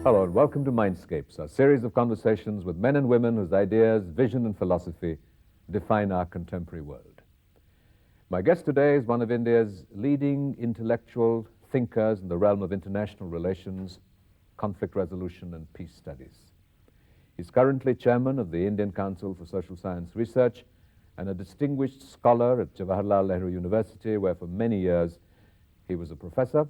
Hello and welcome to Mindscapes, a series of conversations with men and women whose ideas, vision and philosophy define our contemporary world. My guest today is one of India's leading intellectual thinkers in the realm of international relations, conflict resolution and peace studies. He's currently chairman of the Indian Council for Social Science Research and a distinguished scholar at Jawaharlal Nehru University, where for many years he was a professor.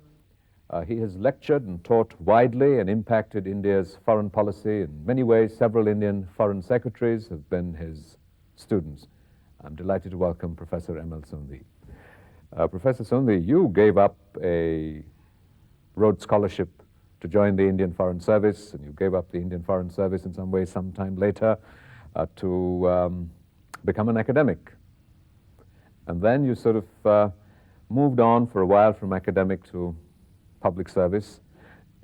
He has lectured and taught widely and impacted India's foreign policy. In many ways, several Indian foreign secretaries have been his students. I'm delighted to welcome Professor ML Sondhi. Professor Sondhi, you gave up a Rhodes Scholarship to join the Indian Foreign Service, and you gave up the Indian Foreign Service in some way sometime later to become an academic. And then you sort of moved on for a while from academic to public service,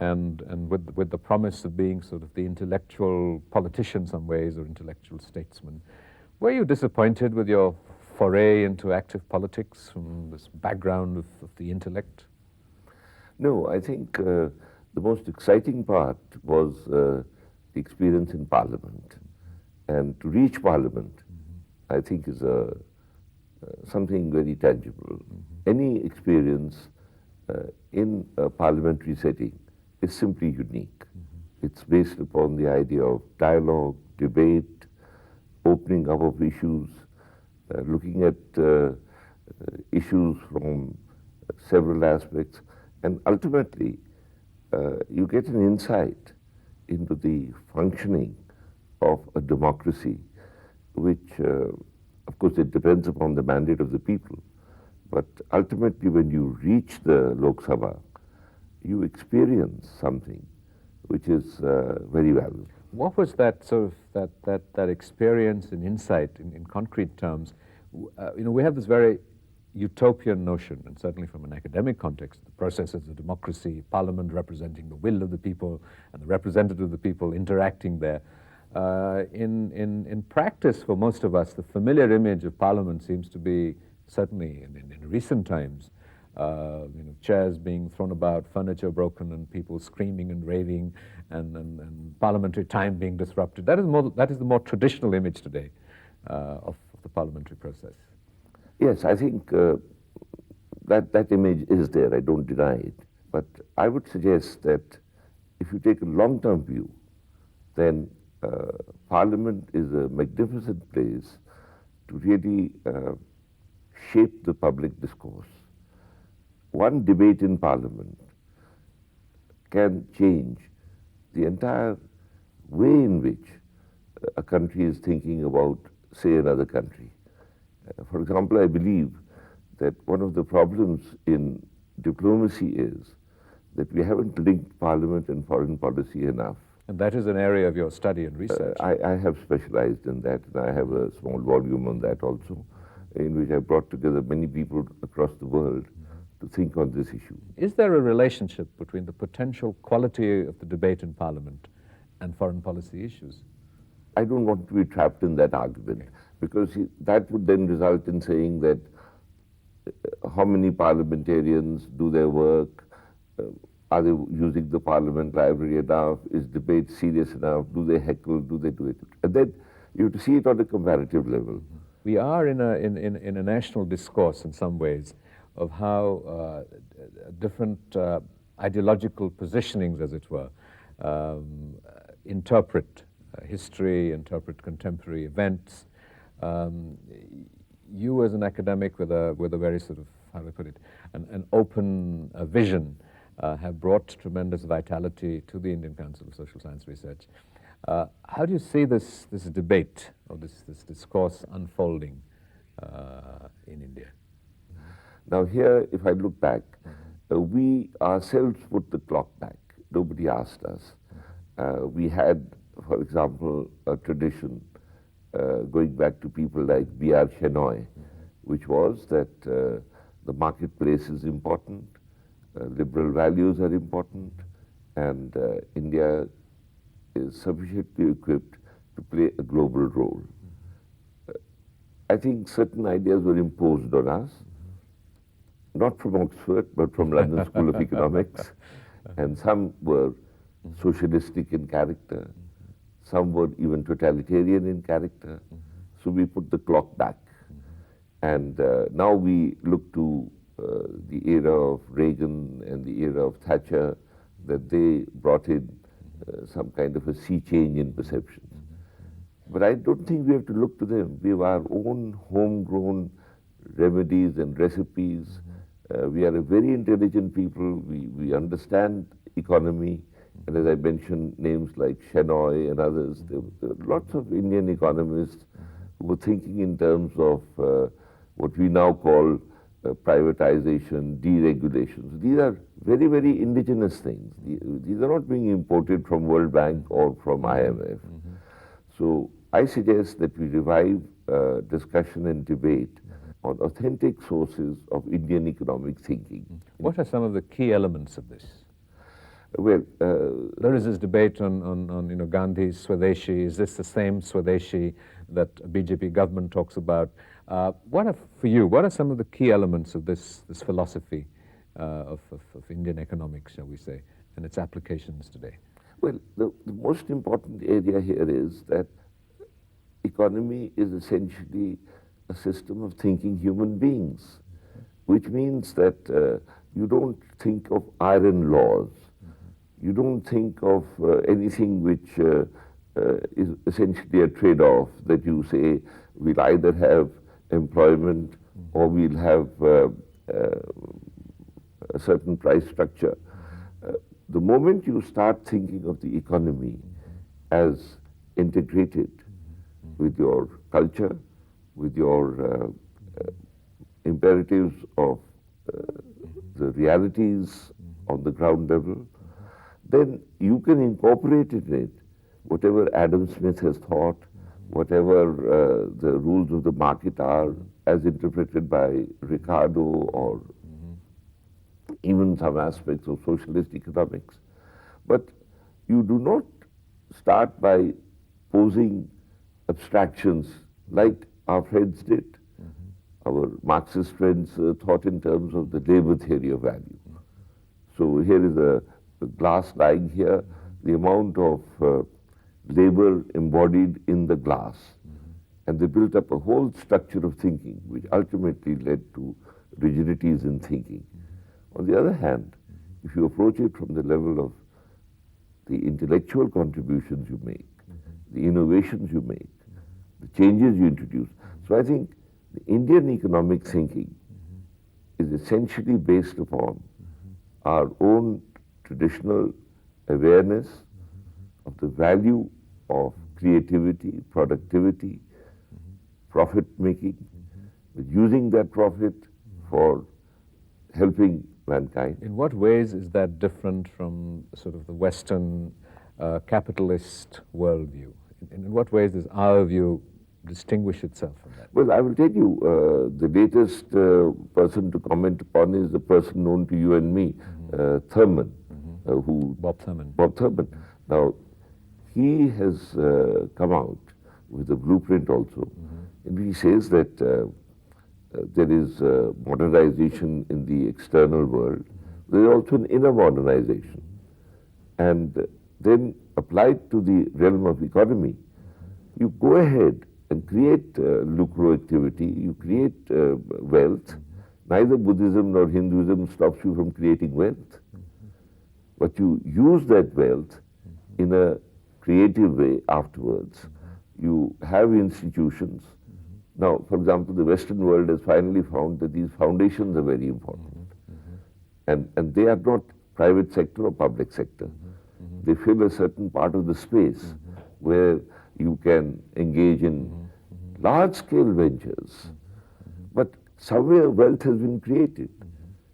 and with the promise of being sort of the intellectual politician in some ways, or intellectual statesman. Were you disappointed with your foray into active politics from this background of the intellect? No, I think the most exciting part was the experience in Parliament. And to reach Parliament, I think is something very tangible. Any experience in a parliamentary setting is simply unique. It's based upon the idea of dialogue, debate, opening up of issues, looking at issues from several aspects, and ultimately you get an insight into the functioning of a democracy, which of course it depends upon the mandate of the people. But ultimately, when you reach the Lok Sabha, you experience something which is very valuable. What was that sort of that experience and insight in concrete terms? We have this very utopian notion, and certainly from an academic context, the processes of democracy, Parliament representing the will of the people, and the representative of the people interacting there. In practice, for most of us, the familiar image of Parliament seems to be, certainly in recent times, chairs being thrown about, furniture broken, and people screaming and raving, and parliamentary time being disrupted. That is the more traditional image today of the parliamentary process. Yes, I think that image is there, I don't deny it. But I would suggest that if you take a long-term view, then Parliament is a magnificent place to really shape the public discourse. One debate in Parliament can change the entire way in which a country is thinking about, say, another country. For example, I believe that one of the problems in diplomacy is that we haven't linked Parliament and foreign policy enough. And that is an area of your study and research. I have specialized in that, and I have a small volume on that also, in which I brought together many people across the world to think on this issue. Is there a relationship between the potential quality of the debate in Parliament and foreign policy issues? I don't want to be trapped in that argument, because that would then result in saying that how many parliamentarians do their work, are they using the Parliament library enough, is debate serious enough, do they heckle, do they do it? And then you have to see it on a comparative level. We are in a national discourse in some ways of how different ideological positionings, as it were, interpret history, interpret contemporary events. You as an academic with a very sort of, how do I put it, an open vision have brought tremendous vitality to the Indian Council of Social Science Research. How do you see this debate or this discourse unfolding in India? Now here, if I look back, we ourselves put the clock back. Nobody asked us. We had, for example, a tradition going back to people like B.R. Shenoy, which was that the marketplace is important, liberal values are important, and India is sufficiently equipped to play a global role. I think certain ideas were imposed on us, not from Oxford, but from London School of Economics, and some were socialistic in character, some were even totalitarian in character. So we put the clock back. And now we look to the era of Reagan and the era of Thatcher, that they brought in some kind of a sea change in perceptions. But I don't think we have to look to them. We have our own homegrown remedies and recipes. We are a very intelligent people. We understand economy. And as I mentioned, names like Shenoy and others, there were lots of Indian economists who were thinking in terms of what we now call privatization, deregulation. So these are very, very indigenous things. These are not being imported from World Bank or from IMF. So I suggest that we revive discussion and debate on authentic sources of Indian economic thinking. What are some of the key elements of this? Well, there is this debate on Gandhi's Swadeshi. Is this the same Swadeshi that BJP government talks about? For you, what are some of the key elements of this philosophy of Indian economics, shall we say, and its applications today? Well, the most important area here is that economy is essentially a system of thinking human beings, which means that you don't think of iron laws. You don't think of anything which is essentially a trade-off, that you say we'll either have employment or we'll have a certain price structure. The moment you start thinking of the economy as integrated with your culture, with your imperatives of the realities on the ground level, then you can incorporate in it whatever Adam Smith has thought, whatever the rules of the market are as interpreted by Ricardo or even some aspects of socialist economics. But you do not start by posing abstractions like our friends did. Our Marxist friends thought in terms of the labor theory of value. So here is a glass lying here, the amount of labor embodied in the glass. And they built up a whole structure of thinking, which ultimately led to rigidities in thinking. On the other hand, if you approach it from the level of the intellectual contributions you make, the innovations you make, the changes you introduce. So I think the Indian economic thinking is essentially based upon our own traditional awareness of the value of creativity, productivity, profit making, using that profit for helping mankind. In what ways is that different from sort of the Western capitalist worldview? In what ways does our view distinguish itself from that? Well, I will tell you, the latest person to comment upon is the person known to you and me, Thurman. Bob Thurman. Bob Thurman. Now, he has come out with a blueprint also, and he says that there is modernization in the external world. There is also an inner modernization. And then applied to the realm of economy, you go ahead and create lucro activity, you create wealth. Neither Buddhism nor Hinduism stops you from creating wealth. But you use that wealth in a creative way afterwards. You have institutions. Now, for example, the Western world has finally found that these foundations are very important. And they are not private sector or public sector. They fill a certain part of the space where you can engage in large-scale ventures. But somewhere wealth has been created.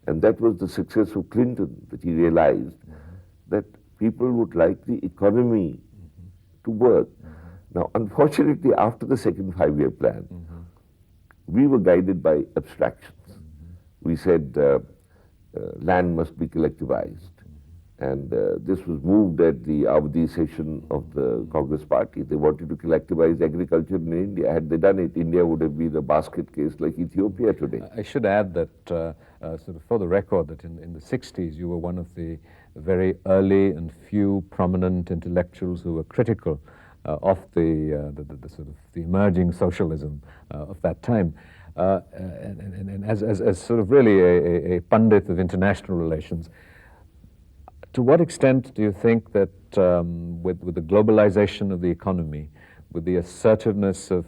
And that was the success of Clinton, that he realized that people would like the economy to work. Now, unfortunately, after the second five-year plan, we were guided by abstractions. We said land must be collectivized. And this was moved at the Avdi session of the Congress Party. They wanted to collectivize agriculture in India. Had they done it, India would have been a basket case like Ethiopia today. I should add that, sort of for the record, that in the 60s you were one of the very early and few prominent intellectuals who were critical of the sort of the emerging socialism of that time. And as sort of really a pundit of international relations, to what extent do you think that with the globalization of the economy, with the assertiveness of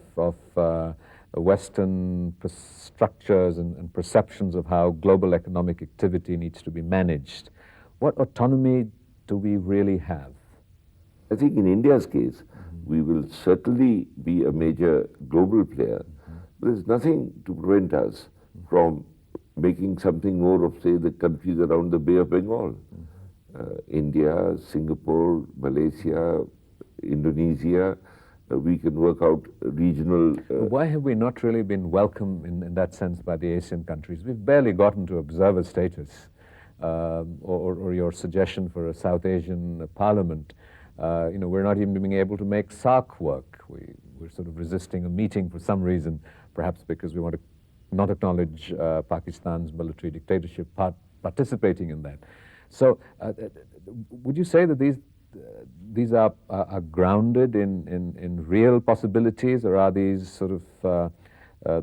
Western structures and perceptions of how global economic activity needs to be managed, what autonomy do we really have? I think in India's case, we will certainly be a major global player, but there's nothing to prevent us from making something more of, say, the countries around the Bay of Bengal. India, Singapore, Malaysia, Indonesia, we can work out regional... Why have we not really been welcome in that sense by the Asian countries? We've barely gotten to observer status, or your suggestion for a South Asian parliament. We're not even being able to make SAARC work. We're sort of resisting a meeting for some reason, perhaps because we want to not acknowledge Pakistan's military dictatorship participating in that. So, would you say that these are grounded in real possibilities, or are these sort of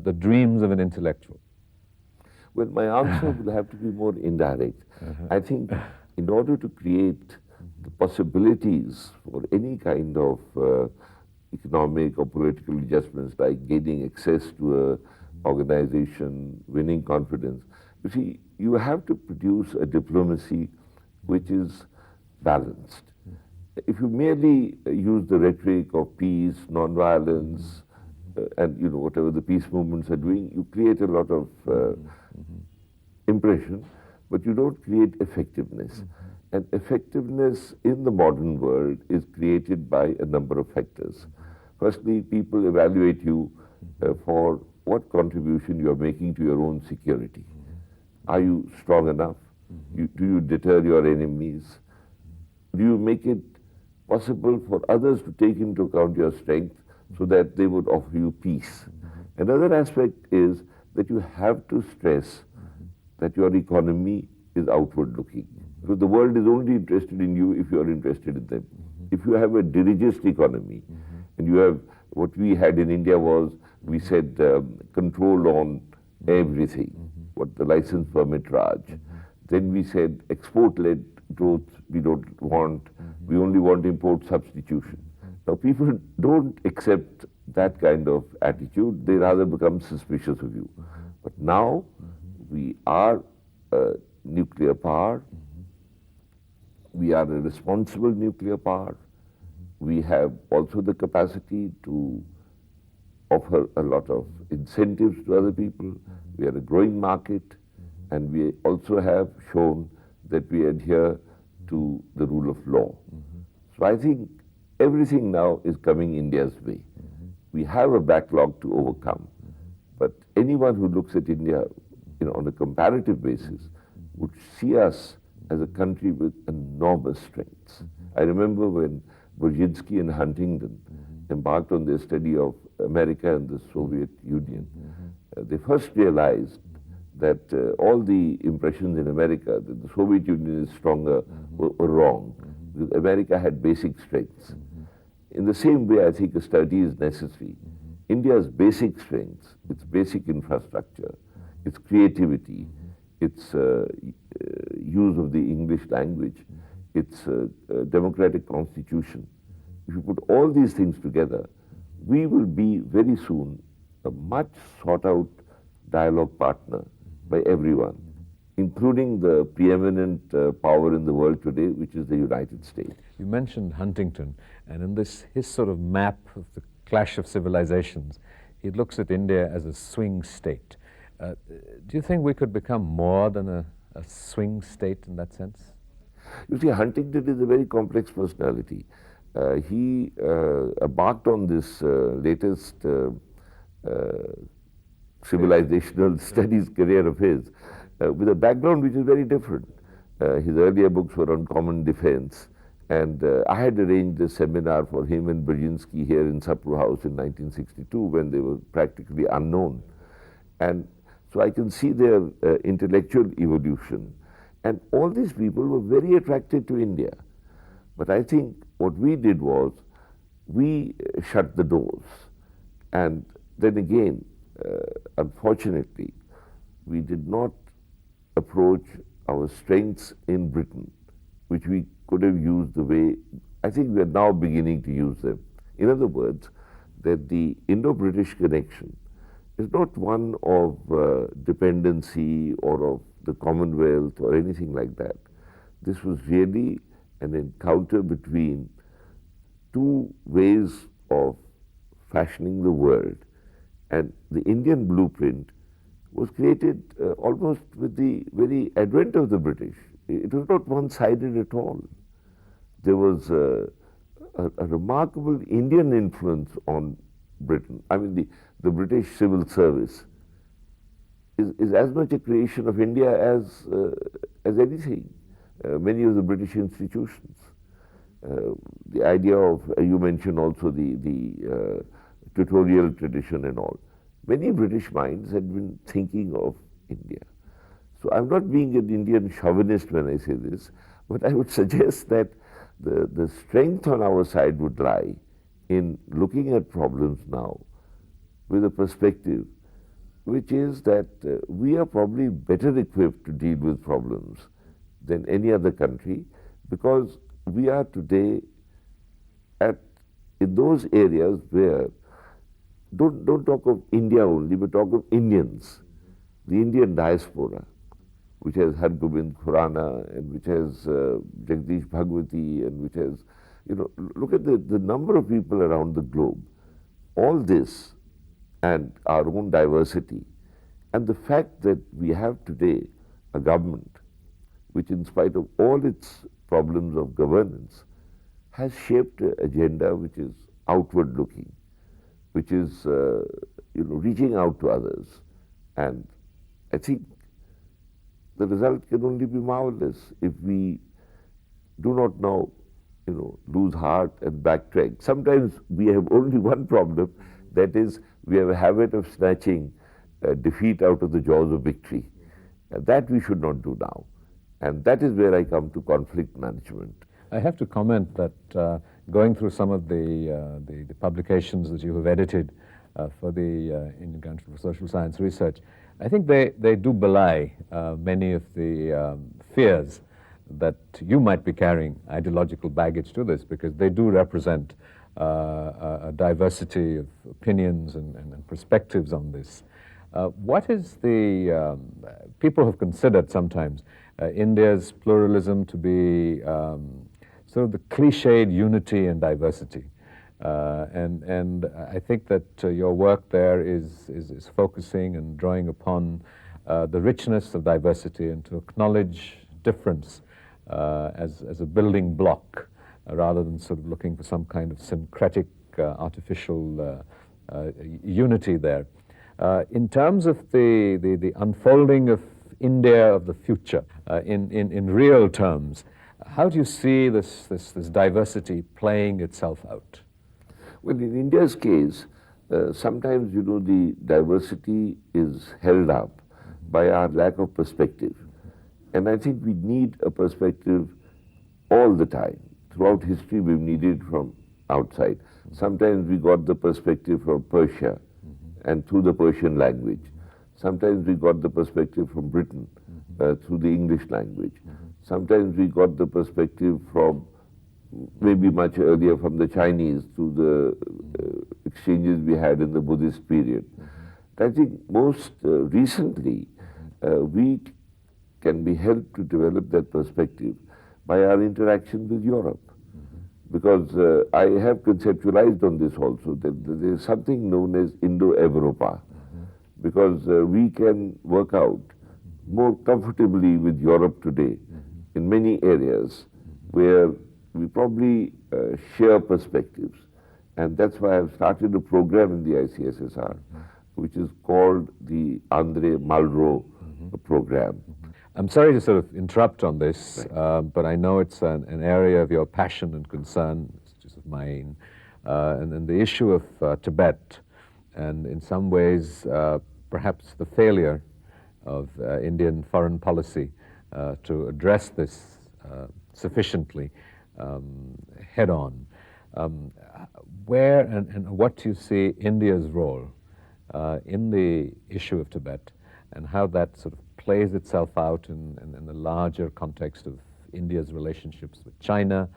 the dreams of an intellectual? Well, my answer will have to be more indirect. I think in order to create the possibilities for any kind of economic or political adjustments, like gaining access to an organization, winning confidence, you see, you have to produce a diplomacy which is balanced. If you merely use the rhetoric of peace, non-violence, and whatever the peace movements are doing, you create a lot of impression, but you don't create effectiveness. And effectiveness in the modern world is created by a number of factors. Firstly, people evaluate you for what contribution you are making to your own security. Are you strong enough? Do you deter your enemies? Do you make it possible for others to take into account your strength so that they would offer you peace? Another aspect is that you have to stress that your economy is outward looking. Because the world is only interested in you if you are interested in them. If you have a dirigist economy, and you have, what we had in India was, we said control on everything, what the license permit Raj. Then we said export-led growth we don't want, we only want import substitution. Now people don't accept that kind of attitude, they rather become suspicious of you. But now we are a nuclear power, we are a responsible nuclear power, we have also the capacity to offer a lot of incentives to other people, we are a growing market, and we also have shown that we adhere to the rule of law. So I think everything now is coming India's way. We have a backlog to overcome, but anyone who looks at India on a comparative basis would see us as a country with enormous strengths. I remember when Brzezinski and Huntington embarked on their study of America and the Soviet Union, they first realized that all the impressions in America that the Soviet Union is stronger were wrong, because America had basic strengths. In the same way, I think a study is necessary. India's basic strengths, its basic infrastructure, its creativity, its use of the English language, its democratic constitution. If you put all these things together, we will be very soon a much sought out dialogue partner by everyone, including the preeminent power in the world today, which is the United States. You mentioned Huntington, and in his sort of map of the clash of civilizations, he looks at India as a swing state. Do you think we could become more than a swing state in that sense? You see, Huntington is a very complex personality. He embarked on this latest civilizational studies career of his with a background which is very different. His earlier books were on common defense, and I had arranged a seminar for him and Brzezinski here in Sapru House in 1962 when they were practically unknown. And so I can see their intellectual evolution. And all these people were very attracted to India. But I think what we did was we shut the doors. And then again, unfortunately, we did not approach our strengths in Britain, which we could have used the way, I think we are now beginning to use them. In other words, that the Indo-British connection is not one of dependency or of the Commonwealth or anything like that. This was really an encounter between two ways of fashioning the world. And the Indian blueprint was created almost with the very advent of the British. It was not one-sided at all. There was a remarkable Indian influence on Britain. I mean, the British civil service is as much a creation of India as anything. Many of the British institutions. The idea of, you mentioned also the tutorial tradition and all. Many British minds had been thinking of India. So I'm not being an Indian chauvinist when I say this, but I would suggest that the strength on our side would lie in looking at problems now with a perspective which is that we are probably better equipped to deal with problems than any other country, because we are today in those areas where, don't talk of India only, but talk of Indians, the Indian diaspora, which has Hargobind Khurana and which has Jagdish Bhagwati and which has, look at the number of people around the globe. All this and our own diversity and the fact that we have today a government which, in spite of all its problems of governance, has shaped an agenda which is outward looking, which is reaching out to others. And I think the result can only be marvelous if we do not now lose heart and backtrack. Sometimes we have only one problem, that is we have a habit of snatching defeat out of the jaws of victory. That we should not do now. And that is where I come to conflict management. I have to comment that going through some of the publications that you have edited for the Indian Council for Social Science Research, I think they do belie many of the fears that you might be carrying ideological baggage to this, because they do represent a diversity of opinions and perspectives on this. What is the, people have considered sometimes India's pluralism to be sort of the cliched unity and diversity. And I think that your work there is focusing and drawing upon the richness of diversity and to acknowledge difference as a building block rather than sort of looking for some kind of syncretic artificial unity there. In terms of the unfolding of India of the future, in real terms, how do you see this diversity playing itself out? Well, in India's case, sometimes, the diversity is held up by our lack of perspective. And I think we need a perspective all the time. Throughout history, we've needed from outside. Sometimes we got the perspective from Persia and through the Persian language. Sometimes we got the perspective from Britain through the English language. Sometimes we got the perspective from, maybe much earlier, from the Chinese through the exchanges we had in the Buddhist period. I think most recently we can be helped to develop that perspective by our interaction with Europe. Because I have conceptualized on this also, that there is something known as Indo-Europa. Because we can work out more comfortably with Europe today in many areas where we probably share perspectives. And that's why I've started a program in the ICSSR, which is called the Andre Malraux program. I'm sorry to sort of interrupt on this, but I know it's an area of your passion and concern, which is of mine, and then the issue of Tibet, and in some ways perhaps the failure of Indian foreign policy to address this sufficiently head on. Where and what do you see India's role in the issue of Tibet, and how that sort of plays itself out in the larger context of India's relationships with China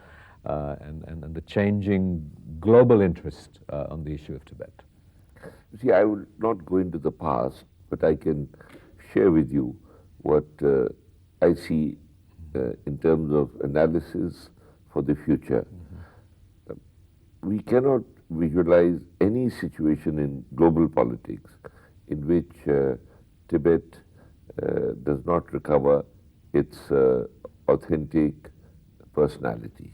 and the changing global interest on the issue of Tibet? See, I will not go into the past, but I can share with you what I see in terms of analysis for the future. We cannot visualize any situation in global politics in which Tibet does not recover its authentic personality.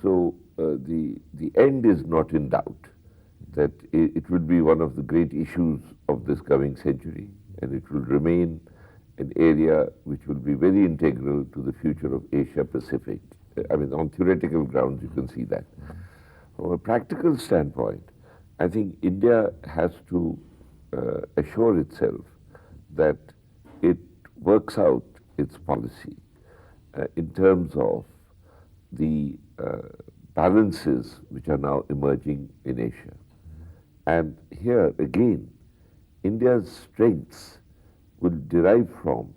So the end is not in doubt, that it will be one of the great issues of this coming century, and it will remain an area which will be very integral to the future of Asia Pacific. I mean, on theoretical grounds, you can see that. From a practical standpoint, I think India has to assure itself that it works out its policy in terms of the balances which are now emerging in Asia. And here again, India's strengths will derive from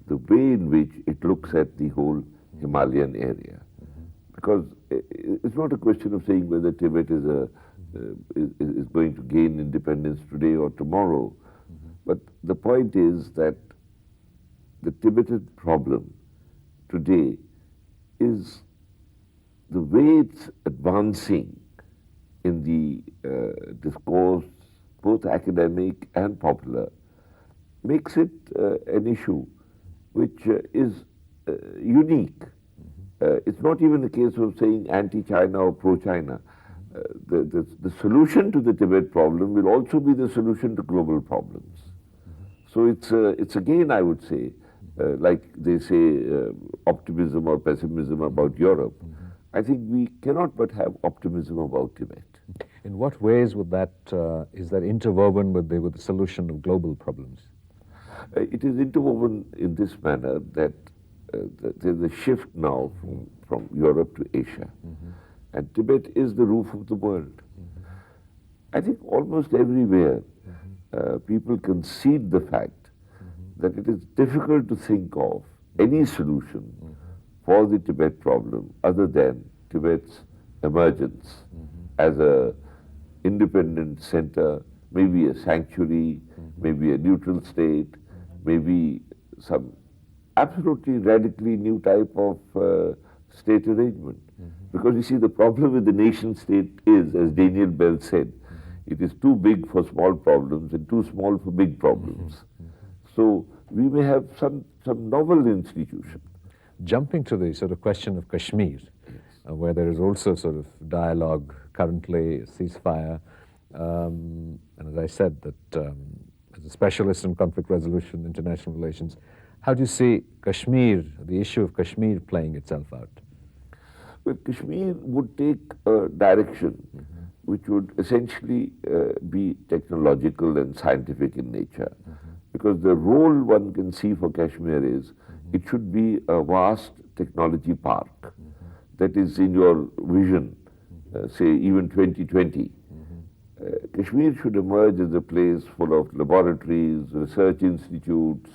the way in which it looks at the whole Himalayan area. Because it's not a question of saying whether Tibet is going to gain independence today or tomorrow, but the point is that the Tibetan problem today is the way it's advancing in the discourse, both academic and popular, makes it an issue which is unique. It's not even a case of saying anti-China or pro-China. The solution to the Tibet problem will also be the solution to global problems. So it's again, I would say, like they say, optimism or pessimism about Europe. I think we cannot but have optimism about Tibet. In what ways would that is that interwoven with the solution of global problems? It is interwoven in this manner that there's a shift now from Europe to Asia, and Tibet is the roof of the world. I think almost everywhere people concede the fact that it is difficult to think of any solution for the Tibet problem other than Tibet's emergence as a independent center, maybe a sanctuary, maybe a neutral state, maybe some absolutely radically new type of state arrangement. Because you see, the problem with the nation state is, as Daniel Bell said, it is too big for small problems and too small for big problems. So we may have some novel institution. Jumping to the sort of question of Kashmir, where there is also sort of dialogue currently, ceasefire, and as I said, that as a specialist in conflict resolution, international relations, how do you see Kashmir, the issue of Kashmir, playing itself out? Well, Kashmir would take a direction which would essentially be technological and scientific in nature. Because the role one can see for Kashmir is it should be a vast technology park that is in your vision, say even 2020. Kashmir should emerge as a place full of laboratories, research institutes,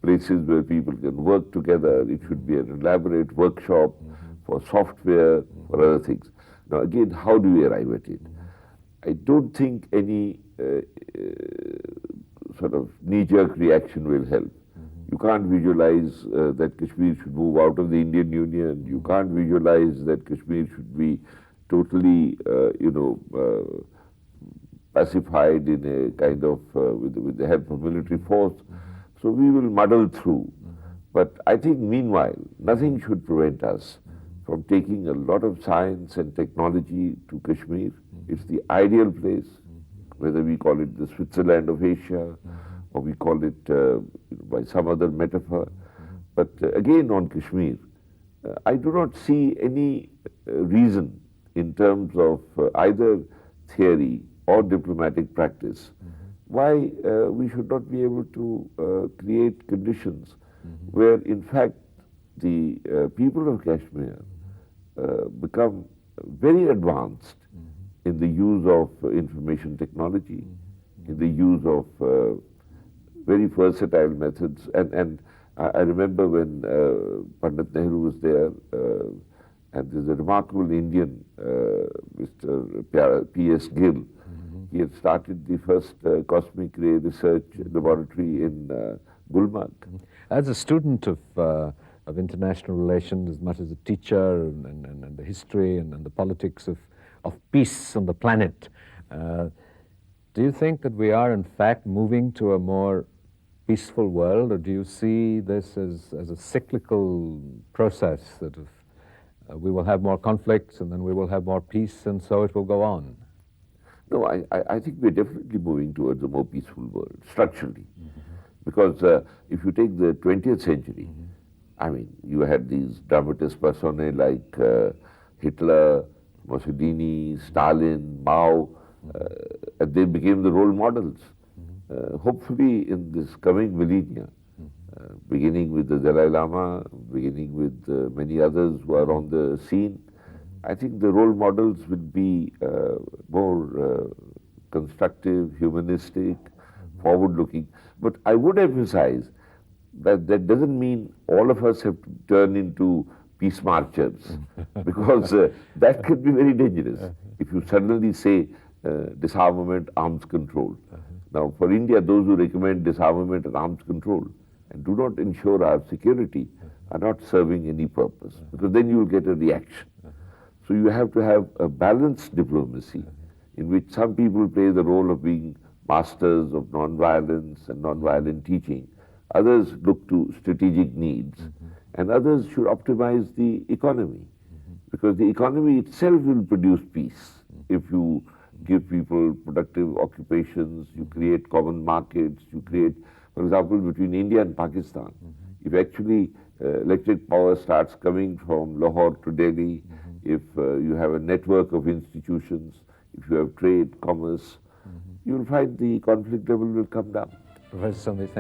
places where people can work together. It should be an elaborate workshop for software, for other things. Now again, how do we arrive at it? I don't think any sort of knee-jerk reaction will help. You can't visualize that Kashmir should move out of the Indian Union. You can't visualize that Kashmir should be totally, pacified in a kind of, with the help of military force. So we will muddle through. But I think meanwhile, nothing should prevent us from taking a lot of science and technology to Kashmir. It's the ideal place, whether we call it the Switzerland of Asia, or we call it by some other metaphor. But again on Kashmir, I do not see any reason in terms of either theory or diplomatic practice why we should not be able to create conditions where in fact the people of Kashmir become very advanced in the use of information technology, in the use of very versatile methods. And I remember when Pandit Nehru was there, and there's a remarkable Indian, Mr. P.S. Gill. He had started the first cosmic ray research laboratory in Gulmarg. As a student of international relations, as much as a teacher, and the history and the politics of peace on the planet, do you think that we are in fact moving to a more peaceful world, or do you see this as a cyclical process that we will have more conflicts and then we will have more peace and so it will go on? No, I think we're definitely moving towards a more peaceful world, structurally. Because if you take the 20th century, I mean, you had these dramatis personae like Hitler, Mussolini, Stalin, Mao, and they became the role models. Hopefully in this coming millennia, beginning with the Dalai Lama, beginning with many others who are on the scene, I think the role models will be more constructive, humanistic, forward-looking. But I would emphasize that that doesn't mean all of us have to turn into peace marchers, because that could be very dangerous. If you suddenly say disarmament, arms control. Now, for India, those who recommend disarmament and arms control and do not ensure our security are not serving any purpose, because then you will get a reaction. So you have to have a balanced diplomacy in which some people play the role of being masters of non-violence and non-violent teaching. Others look to strategic needs, and others should optimize the economy, because the economy itself will produce peace if you give people productive occupations, you create common markets, you create, for example, between India and Pakistan, if actually electric power starts coming from Lahore to Delhi, if you have a network of institutions, if you have trade, commerce, you will find the conflict level will come down. Professor Sondhi, thank you.